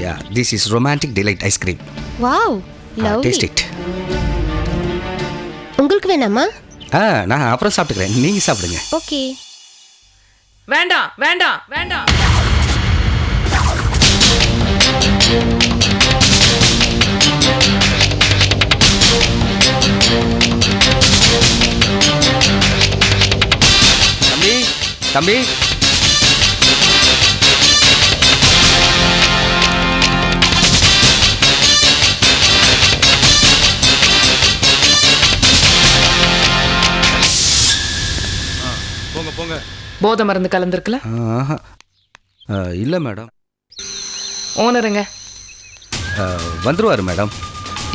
Yeah, this is romantic delight ice cream. Wow lovely. Taste it. உங்களுக்கு வேணாமா? நான் அப்புறம் சாப்பிட்டுக்கிறேன். நீங்க சாப்பிடுங்க. ஓகே. வேண்டாம் வேண்டாம் வேண்டாம். தம்பி தம்பி போங்க போங்க. போதை மருந்து கலந்துருக்குல? இல்லை மேடம். ஓனருங்க வந்துருவார் மேடம்.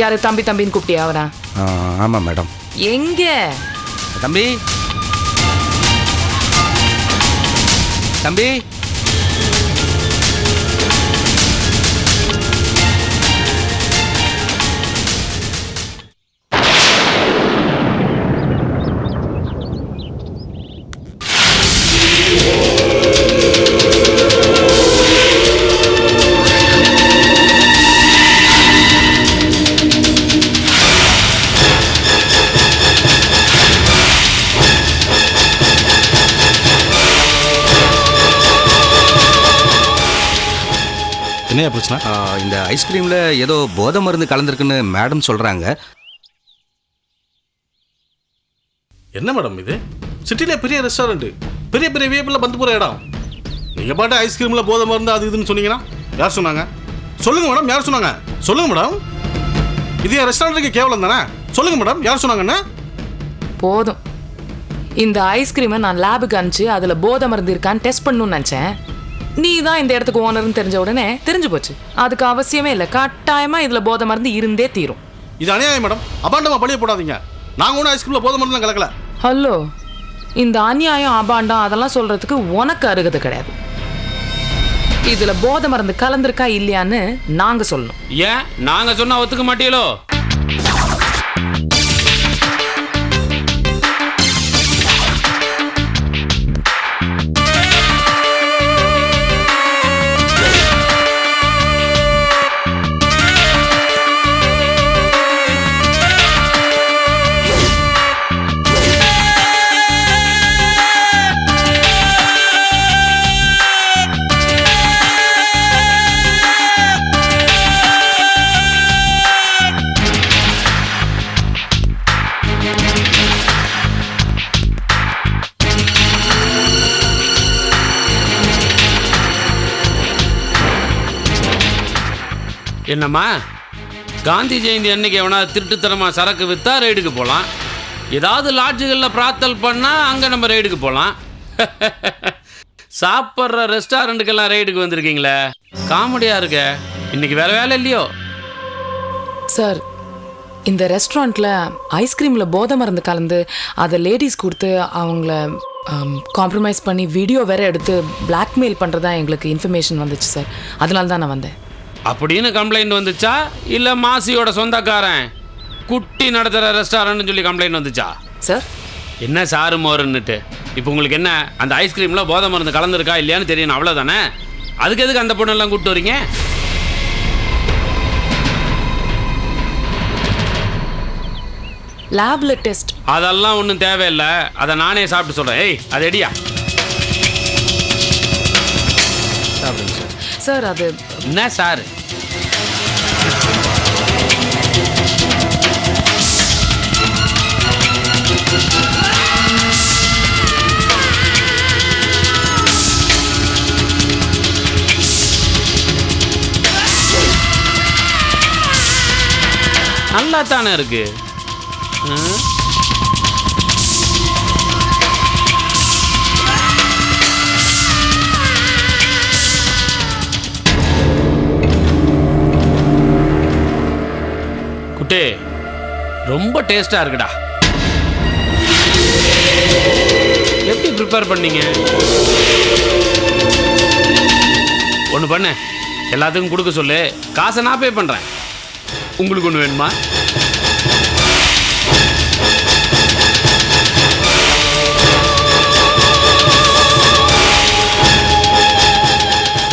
யாரு தம்பி தம்பின்னு கூப்பிட்டியா அவரா? ஆமாம் மேடம். எங்க தம்பி தம்பி என்ன பிரச்சனை? இந்த ஐஸ்கிரீமில் ஏதோ போதை மருந்து கலந்துருக்குன்னு மேடம் சொல்கிறாங்க. என்ன மேடம் இது? சிட்டிலே பெரிய ரெஸ்டாரண்ட், பெரிய பெரிய விஐபியில் வந்து போகிற இடம். நீங்கள் பாட்டு ஐஸ்கிரீமில் போதை மருந்து அது இதுன்னு சொன்னீங்கன்னா யார் சொன்னாங்க? சொல்லுங்கள் மேடம், யார் சொன்னாங்க? சொல்லுங்கள் மேடம். இது என் ரெஸ்டாரண்ட்டுக்கு கேவலம் தானே? சொல்லுங்கள் மேடம், யார் சொன்னாங்கண்ணா? போதும். இந்த ஐஸ்கிரீமை நான் லேபுக்கு அனுப்பிச்சு அதில் போதை மருந்து இருக்கான்னு டெஸ்ட் பண்ணணும்னு நினச்சேன். நீ தான் இந்த இடத்துக்கு ஓனர்னு தெரிஞ்ச உடனே தெரிஞ்சு போச்சு. அதுக்கு அவசியமே இல்லை. கட்டாயமாக இதில் போதை மருந்து இருந்தே தீரும். இது அநியாயம் மேடம். அபாண்டமாக பழிய போடாதீங்க. நாங்கள் ஒன்றும் ஐஸ்கிரீமில் போதை மருந்து கலக்கல. ஹலோ, இந்த அநியாயம் அபாண்டம் அதெல்லாம் சொல்கிறதுக்கு உனக்கு அருகதை கிடையாது. இதில் போதை மருந்து கலந்துருக்கா இல்லையான்னு நாங்கள் சொல்லணும். ஏன் நாங்கள் சொன்னால் ஒத்துக்க மாட்டீங்களோ? என்னம்மா, காந்தி ஜெயந்தி அன்னைக்கு எவனா திருட்டுத்தனமாக சரக்கு விற்றா ரைடுக்கு போகலாம். ஏதாவது லாட்ஜுகளில் பிரார்த்தல் பண்ணால் அங்கே நம்ம ரைடுக்கு போகலாம். சாப்பிட்ற ரெஸ்டாரண்ட்டுக்கெல்லாம் ரைடுக்கு வந்திருக்கீங்களே, காமெடியாக இருக்க. இன்னைக்கு வேறு வேலை இல்லையோ? சார், இந்த ரெஸ்டாரண்ட்டில் ஐஸ்கிரீமில் போதை மருந்து கலந்து அதை லேடிஸ் கொடுத்து அவங்கள காம்ப்ரமைஸ் பண்ணி வீடியோ வேற எடுத்து பிளாக்மெயில் பண்ணுறதா எங்களுக்கு இன்ஃபர்மேஷன் வந்துச்சு சார். அதனால தான் நான் வந்தேன். அப்படின்னு கம்ப்ளைண்ட் வந்துச்சா இல்லை மாசியோட சொந்தக்காரன் குட்டி நடத்துகிற ரெஸ்டாரண்ட்னு சொல்லி கம்ப்ளைண்ட் வந்துச்சா? சார் என்ன சாரு மோருன்னுட்டு இப்போ உங்களுக்கு என்ன அந்த ஐஸ்கிரீமில் போதை மருந்து கலந்துருக்கா இல்லையான்னு தெரியணும், அவ்வளோதானே? அதுக்கு எதுக்கு அந்த பொண்ணெல்லாம் கூப்பிட்டு வரீங்க? லேப்ல டெஸ்ட் அதெல்லாம் ஒன்றும் தேவையில்லை. அதை நானே சாப்பிட்டு சொல்கிறேன். ஏய், அது எடியா சாப்பிடுங்க சார். சார் அது என்ன சார்? நல்லா தானே இருக்கு. குட்டே, ரொம்ப டேஸ்டா இருக்குடா. எப்படி ப்ரிப்பேர் பண்ணீங்க? ஒன்று பண்ணு, எல்லாத்துக்கும் கொடுக்க சொல்லு. காசை நான் பே பண்ணுறேன். உங்களுக்கு ஒன்று வேணுமா?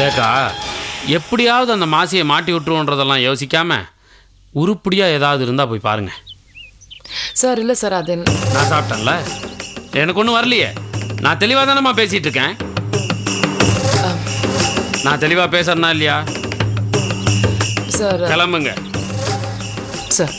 கேக்கா, எப்படியாவது அந்த மாசியை மாட்டி விட்டுருவோன்றதெல்லாம் யோசிக்காமல் உருப்படியாக ஏதாவது இருந்தால் போய் பாருங்கள். சார் இல்லை சார் அது நான் சாப்பிட்டேன்ல, எனக்கு ஒன்றும் வரலையே. நான் தெளிவாக தானேம்மா பேசிகிட்டு இருக்கேன். நான் தெளிவாக பேசுறேன்னா இல்லையா? சார் கிளம்புங்க சார்.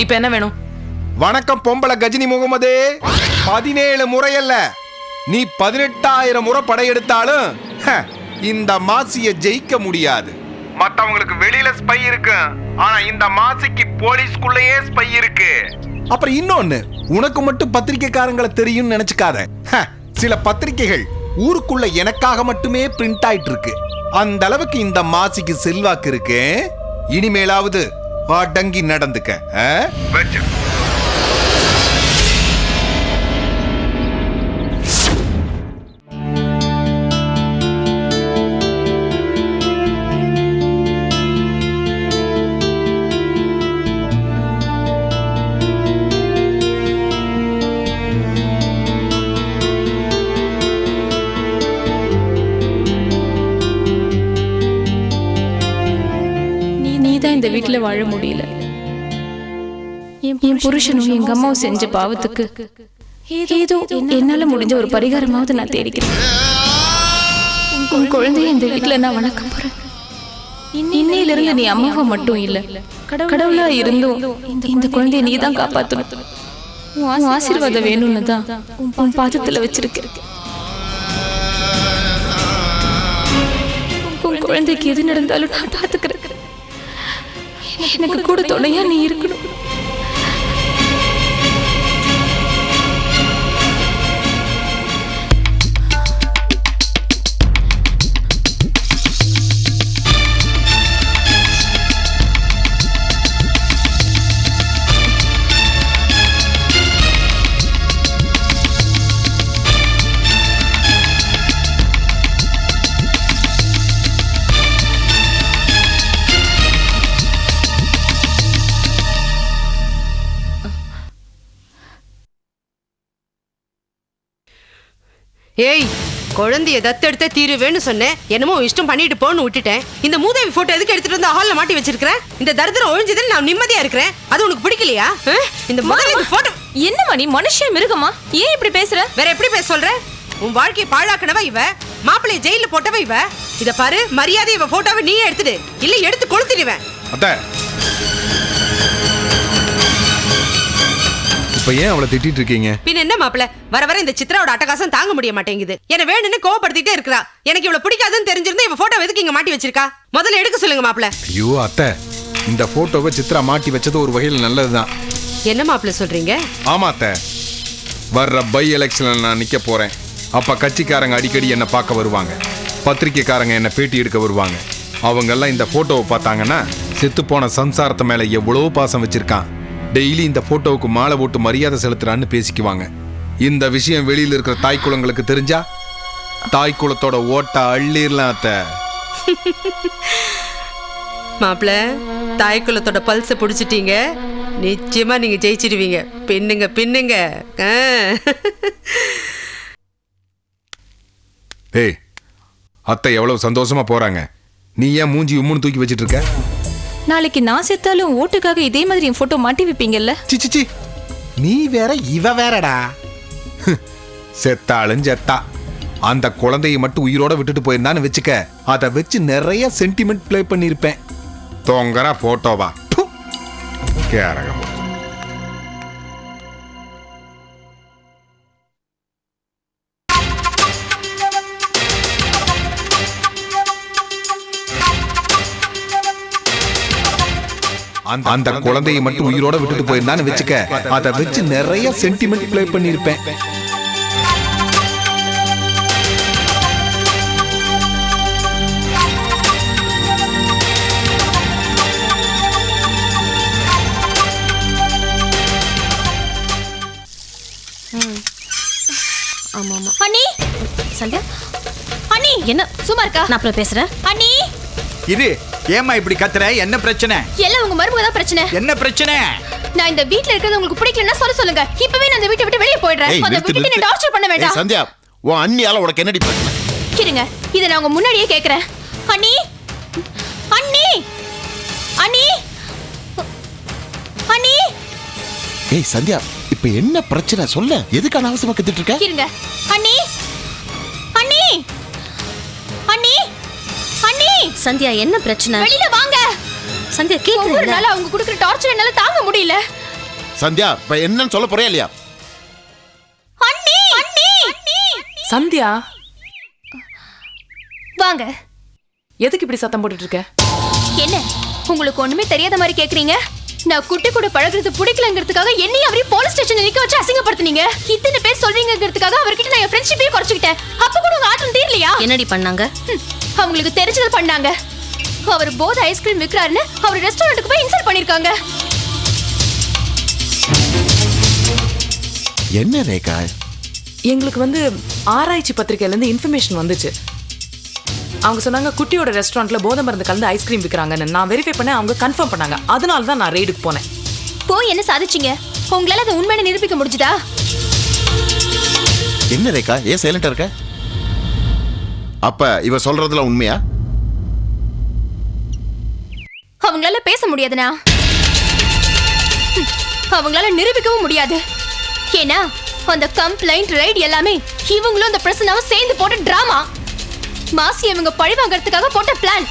இப்போ என்ன வேணும்? வணக்கம் பொம்பளை கஜினி முகமது. 17 முறையல்ல, நீ 18,000 முறை படையெடுத்தாலும் இந்த மாசிய ஜெயிக்க முடியாது. மத்தவங்களுக்கு வெளியில ஸ்பை இருக்கு, ஆனா இந்த மாசிக்கு போலீஸ்குள்ளேயே ஸ்பை இருக்கு. அப்புறம் இன்னொன்னு, உனக்கு மட்டும் பத்திரிக்கைக்காரங்களை தெரியும் நினைச்சுக்காத. சில பத்திரிக்கைகள் ஊருக்குள்ள எனக்காக மட்டுமே பிரிண்ட் ஆயிட்டு இருக்கு. அந்த அளவுக்கு இந்த மாசிக்கு செல்வாக்கு இருக்கு. இனிமேலாவது அடங்கி நடந்துக்க. நீதான் இந்த வீட்டுல வாழ முடியல. என் புருஷனும் எங்க அம்மாவும் செஞ்ச பாவத்துக்கு ஏதோ என்னால முடிஞ்ச ஒரு பரிகாரமாவது நான் தேடிக்கிறேன். உன் குழந்தைய இந்த வீட்டுல நான் வளர்க்க போறேன். இன்னையிலிருந்து நீ அம்மாவா மட்டும் இல்ல, கடவுளா இருந்தும் இந்த குழந்தைய நீ தான் காப்பாத்தணும். உன் ஆசீர்வாதம் வேணும்னு தான் உன் பாதத்துல வச்சிருக்க. உன் குழந்தைக்கு எது நடந்தாலும் நான் பாத்துக்கிறேன். எனக்கு கூட துணையா நீ இருக்கணும். ஏய், குழந்தைய தத்தெடுத்த தீருவேன்னு சொன்னேன். என்னமோ இஷ்டம் பண்ணிட்டு போன்னு விட்டுட்டேன். இந்த மூதேவி போட்டோ எதுக்கு எடுத்துட்டு வந்து ஹால்ல மாட்டி வச்சிருக்கிறேன்? இந்த தரித்திரம் ஒழிஞ்சதில் நான் நிம்மதியா இருக்கிறேன். அது உனக்கு பிடிக்கலையா? இந்த முதல்ல இந்த போட்டோ என்னம்மா நீ மனுஷன் மிருகமா? ஏன் இப்படி பேசுற? வேற எப்படி பேச சொல்ற? உன் வாழ்க்கையை பாழாக்கினவ இவ, மாப்பிள்ளைய ஜெயில போட்டவ இவ. இத பாரு, மரியாதை இவ போட்டோவை நீயே எடுத்துடு, இல்ல எடுத்து கொளுத்திடுவேன். அத்தை, இப்ப ஏன் அவளை திட்டிட்டு இருக்கீங்க? பின் என்ன மாப்பிள்ள, வர வர இந்த சித்ராவோட அட்டகாசம் தாங்க முடிய மாட்டேங்குது. என்ன வேணும்னு கோவப்படுத்திட்டே இருக்கா. எனக்கு இவ்வளவு பிடிக்காதுன்னு தெரிஞ்சிருந்தா இவ போட்டோ எதுக்கு இங்க மாட்டி வச்சிருக்கா? முதல்ல எடுக்க சொல்லுங்க மாப்பிள்ள. ஐயோ அத்தை, இந்த போட்டோவை சித்ரா மாட்டி வச்சது ஒரு வகையில் நல்லதுதான். என்ன மாப்பிள்ள சொல்றீங்க? ஆமா அத்தை, வர்ற பை எலெக்ஷன்ல நான் நிக்க போறேன். அப்ப கட்சிக்காரங்க அடிக்கடி என்ன பார்க்க வருவாங்க, பத்திரிக்கைக்காரங்க என்ன பேட்டி எடுக்க வருவாங்க. அவங்க எல்லாம் இந்த போட்டோவை பார்த்தாங்கன்னா செத்து போன சம்சாரத்து மேல எவ்வளவு பாசம் வச்சிருக்கான், டெய்லி இந்த போட்டோவுக்கு மாலை போட்டு மரியாதை செலுத்துறான்னு பேசிக்குவாங்க. இந்த விஷயம் வெளியில இருக்கிற தாய் குளங்களுக்கு தெரிஞ்சா தாய் குளத்தோட ஓட்ட அள்ளிரலாம் அத்தை. மாப்பிள்ள, தாய் குலத்தோட பல்ஸை பிடிச்சிட்டீங்க. நிச்சயமா நீங்க ஜெயிச்சிடுவீங்க. பின்னுங்க பின்னுங்க. ஏய், அத்தை எவ்வளவு சந்தோஷமா போறாங்க, நீ ஏன் மூஞ்சி உம்முன்னு தூக்கி வச்சிட்டு இருக்க? நாளைக்கு நான் செத்தாலும் ஓட்டுக்காக இதே மாதிரி என் போட்டோ மாட்டி வைப்பீங்கல்ல? சிச்சி, நீ வேற இவ வேறடா. செத்தாலும் செத்தா, அந்த குழந்தையை மட்டும் உயிரோட விட்டுட்டு போயிருந்தான்னு வச்சுக்க, அதை வச்சு நிறைய சென்டிமெண்ட் பிளே பண்ணிருப்பேன். தொங்கரா போட்டோவா கேரகம். அந்த குழந்தையை மட்டும் உயிரோட விட்டுட்டு போயிருந்தான்னு வச்சுக்க, அதை வச்சு நிறைய சென்டிமெண்ட் ப்ளே பண்ணிருப்பேன். ஆமா ஆமா. அண்ணி சந்தியா அண்ணி என்ன சும்மா இருக்கா? நான் அப்புறம் பேசுறேன். அண்ணி இரு, ஏம்மா இப்படி கத்துற? என்ன பிரச்சனை? எல்லாம் உங்க மருமக தான் பிரச்சனை. என்ன பிரச்சனை? நான் இந்த வீட்ல இருக்கிறது உங்களுக்கு பிடிக்கலன்னா சொல்லுங்க. இப்பவே நான் இந்த வீட்டை விட்டு வெளியே போயிடுறேன். ஏய், அந்த நிறுத்து, வீட்டை நிறுத்து. டார்ச்சர் பண்ண ஏய், வேண்டாம். சந்தியா, உன் அண்ணியால உனக்கு என்னடி பிரச்சனை? இருங்க, இதை நான் உங்க முன்னாடியே கேக்குறேன். அண்ணி அண்ணி அண்ணி அண்ணி ஏய் சந்தியா, இப்ப என்ன பிரச்சனை சொல்ல? எதுக்கு அனாவசியமா கத்திட்டு இருக்க? இருங்க. அண்ணி அண்ணி அண்ணி அண்ணி சந்தியா என்ன பிரச்சனை? வெளியில வாங்க. சந்தியா ஒவ்வொரு கேக்குறேன். நாள் அவங்க கொடுக்குற டார்ச்சர் என்னால தாங்க முடியல. சந்தியா, இப்ப என்னன்னு சொல்ல போறியா இல்லையா? அண்ணி அண்ணி சந்தியா, வாங்க. எதுக்கு இப்படி சத்தம் போட்டுட்டு இருக்க? என்ன உங்களுக்கு ஒண்ணுமே தெரியாத மாதிரி கேக்குறீங்க? நான் குட்டி கூட பழகுறது பிடிக்கலங்கிறதுக்காக என்னையும் அவரையும் போலீஸ் ஸ்டேஷன்ல நிக்க வச்சு அசிங்கப்படுத்துனீங்க. இத்தனை பேர் சொல்றீங்கிறதுக்காக அவர்கிட்ட நான் என் ஃப்ரெண்ட்ஷிப்பே குறைச்சிக்கிட்டேன். அப்ப கூட உங்க ஆட்டம் தீரலையா? என்னடி பண்ணாங்க? அவங்களுக்கு தெரிஞ்சது பண்ணாங்க. அவர் போத ஐஸ்கிரீம் விற்கிறாருன்னு அவர் ரெஸ்டாரண்ட்டுக்கு போய் இன்சல்ட் பண்ணிருக்காங்க. என்ன ரேகா? எங்களுக்கு ஆராய்ச்சி பத்திரிகையில இருந்து இன்ஃபர்மேஷன் வந்துச்சு. அவங்க சொன்னாங்க குட்டியோட ரெஸ்டாரண்ட்ல போதை மருந்து கலந்து ஐஸ்கிரீம் விற்கிறாங்கன்னு. நான் வெரிஃபை பண்ண, அவங்க கன்ஃபார்ம் பண்ணாங்க. அதனால தான் நான் ரெய்டுக்கு போனேன். போய் என்ன சாதிச்சீங்க? உங்களால அதை உண்மையை நிரூபிக்க முடிஞ்சுதா? என்ன ரேகா, ஏன் சைலண்டா இருக்க? அப்ப இவ சொல்றதுல உண்மையா? அவங்களால பேச முடியாதுனா, அவங்களால நிரூபிக்கவும் முடியாது. ஏன்னா அந்த கம்ப்ளைண்ட் ரைட் எல்லாமே இவங்களும் அந்த பிரச்சனாவும் சேர்ந்து போட்ட டிராமா. மாசி இவங்க பழி வாங்கறதுக்காக போட்ட பிளான்.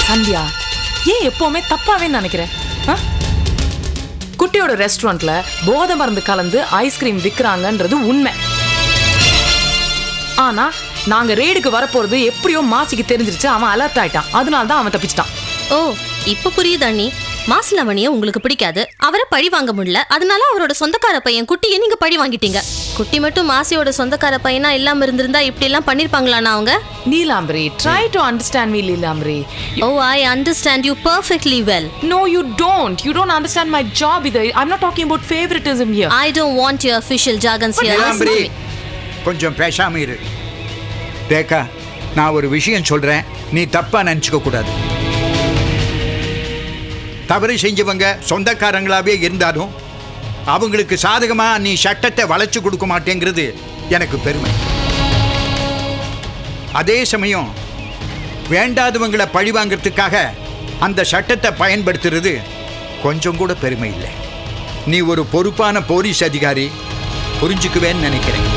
சந்தியா, ஏன் எப்பவுமே தப்பாவே நினைக்கிறேன்? குட்டியோட ரெஸ்டாரண்ட்ல போதை மருந்து கலந்து ஐஸ்கிரீம் விற்கிறாங்கன்றது உண்மை. ஆனா நாங்க ரெய்டுக்கு வரப்போறது எப்படியோ மாசிக்கு தெரிஞ்சிருச்சு. அவன் அலர்ட் ஆயிட்டான். அதனால தான் அவன் தப்பிச்சிட்டான். ஓ, இப்ப புரியுது அண்ணி. மாசிலாமணிய உங்களுக்கு பிடிக்காது, அவரை பழி வாங்க முடியல. அதனால அவரோட சொந்தக்கார பையன் குட்டியை நீங்க பழி வாங்கிட்டீங்க. குட்டி மட்டும் மாசியோட சொந்தக்கார பையனா இல்லாம இருந்திருந்தா இப்படி எல்லாம் பண்ணிருப்பாங்களாண்ணா அவங்க? Neelambari, try to understand me, Neelambari. O, I understand you perfectly well. No, you don't. You don't understand my job either. I'm not talking about favoritism here. I don't want your official jargons here. Listen Neelambari, to me. கொஞ்சம் பேசாம இரு. ரேகா, நான் ஒரு விஷயம் சொல்றேன், நீ தப்பா நினைச்சுக்க கூடாது. தவறு செஞ்சவங்க சொந்தக்காரங்களாவே இருந்தாலும் அவங்களுக்கு சாதகமா நீ சட்டத்தை வளைச்சு கொடுக்க மாட்டேங்கிறது எனக்கு பெருமை. அதே சமயம் வேண்டாதவங்களை பழி வாங்கிறதுக்காக அந்த சட்டத்தை பயன்படுத்துறது கொஞ்சம் கூட பெருமை இல்லை. நீ ஒரு பொறுப்பான போலீஸ் அதிகாரி, புரிஞ்சுக்குவேன்னு நினைக்கிறேன்.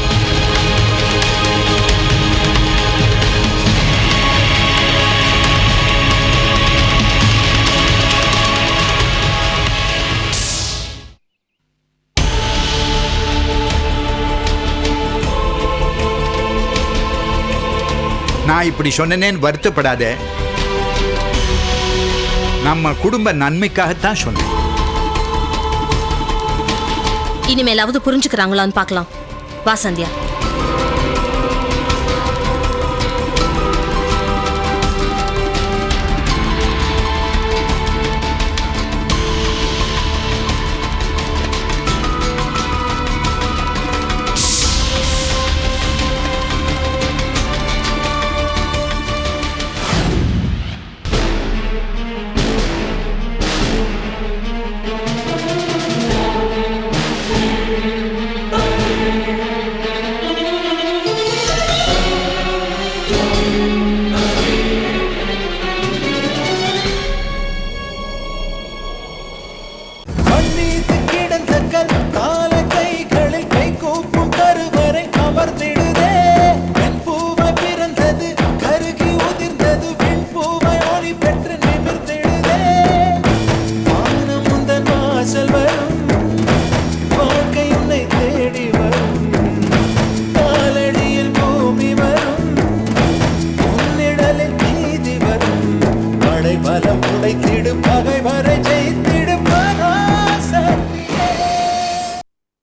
நான் இப்படி சொன்னேன்னு வருத்தப்படாத. நம்ம குடும்ப நன்மைக்காகத்தான் சொன்னேன். இனிமேலாவது புரிஞ்சுக்கிறாங்களான்னு பார்க்கலாம். வா சந்தியா.